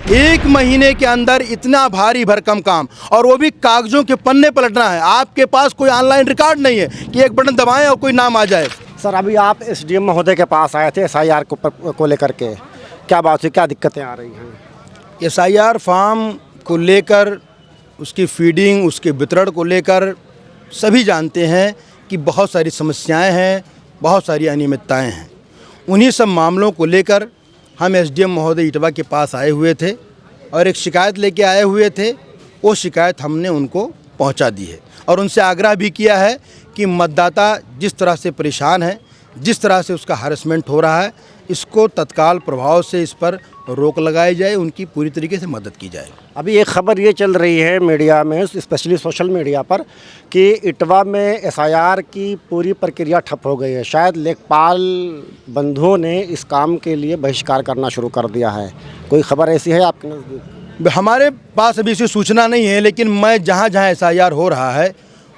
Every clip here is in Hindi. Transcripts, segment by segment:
1 महीने के अंदर इतना भारी भरकम काम, और वो भी कागजों के पन्ने पलटना है। आपके पास कोई ऑनलाइन रिकॉर्ड नहीं है कि एक बटन दबाएं और कोई नाम आ जाए। सर, अभी आप एसडीएम महोदय के पास आए थे एसआईआर को लेकर के, क्या बात हुई, क्या दिक्कतें आ रही हैं? एसआईआर फॉर्म को लेकर, उसकी फीडिंग, उसके वितरण को लेकर सभी जानते हैं कि बहुत सारी समस्याएं हैं, बहुत सारी अनियमितताएं हैं। उन्हीं सब मामलों को लेकर हम एसडीएम महोदय इटवा के पास आए हुए थे और एक शिकायत लेके आए हुए थे। वो शिकायत हमने उनको पहुंचा दी है और उनसे आग्रह भी किया है कि मतदाता जिस तरह से परेशान है, जिस तरह से उसका हैरेसमेंट हो रहा है, इसको तत्काल प्रभाव से इस पर रोक लगाई जाए, उनकी पूरी तरीके से मदद की जाए। अभी एक खबर ये चल रही है मीडिया में, स्पेशली सोशल मीडिया पर, कि इटवा में एसआईआर की पूरी प्रक्रिया ठप हो गई है। शायद लेखपाल बंधुओं ने इस काम के लिए बहिष्कार करना शुरू कर दिया है। कोई खबर ऐसी है आपके नज़दीक? हमारे पास अभी इसकी सूचना नहीं है, लेकिन मैं जहाँ जहाँ एसआईआर हो रहा है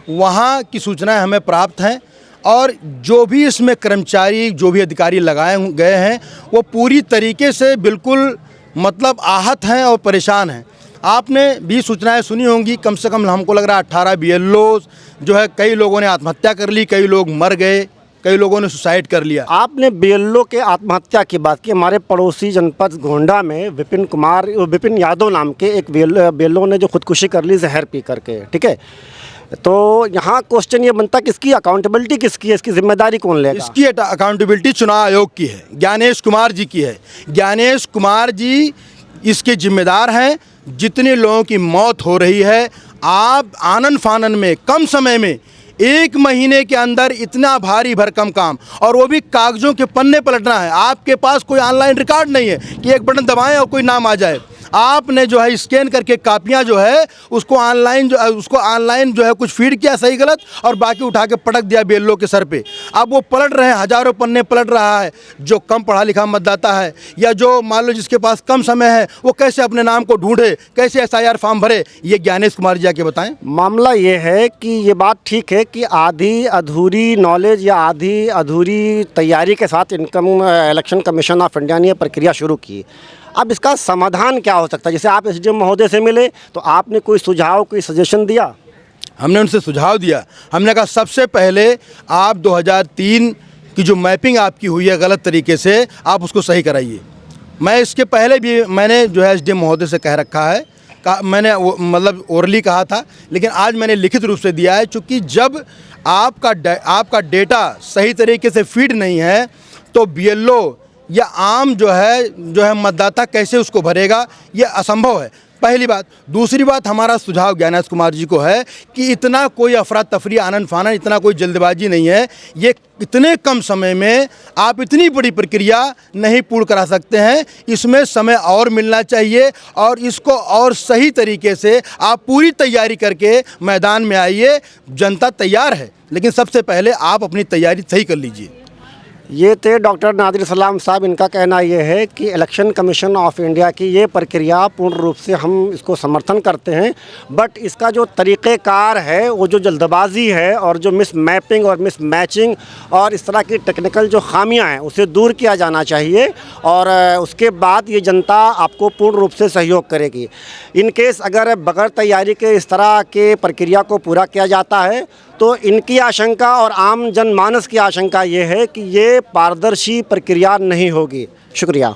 वहाँ की सूचनाएं हमें प्राप्त हैं, और जो भी इसमें कर्मचारी, जो भी अधिकारी लगाए गए हैं, वो पूरी तरीके से बिल्कुल मतलब आहत हैं और परेशान हैं। आपने भी सूचनाएं सुनी होंगी, कम से कम हमको लग रहा है 18 बीएलओ जो है, कई लोगों ने आत्महत्या कर ली, कई लोग मर गए, कई लोगों ने सुसाइड कर लिया। आपने बीएलओ के आत्महत्या की बात की। हमारे पड़ोसी जनपद गोंडा में विपिन यादव नाम के एक बीएलओ ने जो खुदकुशी कर ली जहर पी करके, ठीक है। तो यहाँ क्वेश्चन ये बनता कि इसकी अकाउंटेबिलिटी किसकी है, इसकी जिम्मेदारी कौन लेगा? इसकी अकाउंटेबिलिटी चुनाव आयोग की है, ज्ञानेश कुमार जी की है। ज्ञानेश कुमार जी इसके जिम्मेदार हैं। जितने लोगों की मौत हो रही है, आप आनन फानन में कम समय में 1 महीने के अंदर इतना भारी भरकम काम, और वो भी कागजों के पन्ने पलटना है। आपके पास कोई ऑनलाइन रिकॉर्ड नहीं है कि एक बटन दबाएं और कोई नाम आ जाए। आपने जो है स्कैन करके कापियां जो है उसको ऑनलाइन जो है कुछ फीड किया सही गलत, और बाकी उठा के पटक दिया बीएलओ के सर पे। अब वो पलट रहे हैं, हजारों पन्ने पलट रहा है। जो कम पढ़ा लिखा मतदाता है, या जो मान लो जिसके पास कम समय है, वो कैसे अपने नाम को ढूंढे, कैसे एसआईआर फॉर्म भरे, ये ज्ञानेश कुमार जी आके बताएं। मामला ये है कि ये बात ठीक है कि आधी अधूरी नॉलेज या आधी अधूरी तैयारी के साथ इलेक्शन कमीशन ऑफ इंडिया ने यह प्रक्रिया शुरू की। अब इसका समाधान क्या हो सकता है? जैसे आप एसडीएम महोदय से मिले तो आपने कोई सुझाव, कोई सजेशन दिया? हमने उनसे सुझाव दिया। हमने कहा सबसे पहले आप 2003 की जो मैपिंग आपकी हुई है गलत तरीके से, आप उसको सही कराइए। मैं इसके पहले भी मैंने जो है एसडीएम महोदय से कह रखा है, मैंने मतलब ओरली कहा था, लेकिन आज मैंने लिखित रूप से दिया है। चूँकि जब आपका डेटा सही तरीके से फीड नहीं है, तो बीएलओ या आम जो है मतदाता कैसे उसको भरेगा, ये असंभव है, पहली बात। दूसरी बात, हमारा सुझाव ज्ञानेश कुमार जी को है कि इतना कोई अफरा तफरी, आनन फानन, इतना कोई जल्दबाजी नहीं है। ये इतने कम समय में आप इतनी बड़ी प्रक्रिया नहीं पूर्ण करा सकते हैं। इसमें समय और मिलना चाहिए, और इसको और सही तरीके से आप पूरी तैयारी करके मैदान में आइए। जनता तैयार है, लेकिन सबसे पहले आप अपनी तैयारी सही कर लीजिए। ये थे डॉक्टर नादिर सलाम साहब। इनका कहना ये है कि इलेक्शन कमीशन ऑफ इंडिया की ये प्रक्रिया पूर्ण रूप से हम इसको समर्थन करते हैं, बट इसका जो तरीक़ेकार है, वो जो जल्दबाजी है और जो मिस मैपिंग और मिस मैचिंग और इस तरह की टेक्निकल जो खामियां हैं, उसे दूर किया जाना चाहिए, और उसके बाद ये जनता आपको पूर्ण रूप से सहयोग करेगी। इन केस अगर बगैर तैयारी के इस तरह के प्रक्रिया को पूरा किया जाता है, तो इनकी आशंका और आम जनमानस की आशंका ये है कि ये पारदर्शी प्रक्रिया नहीं होगी। शुक्रिया।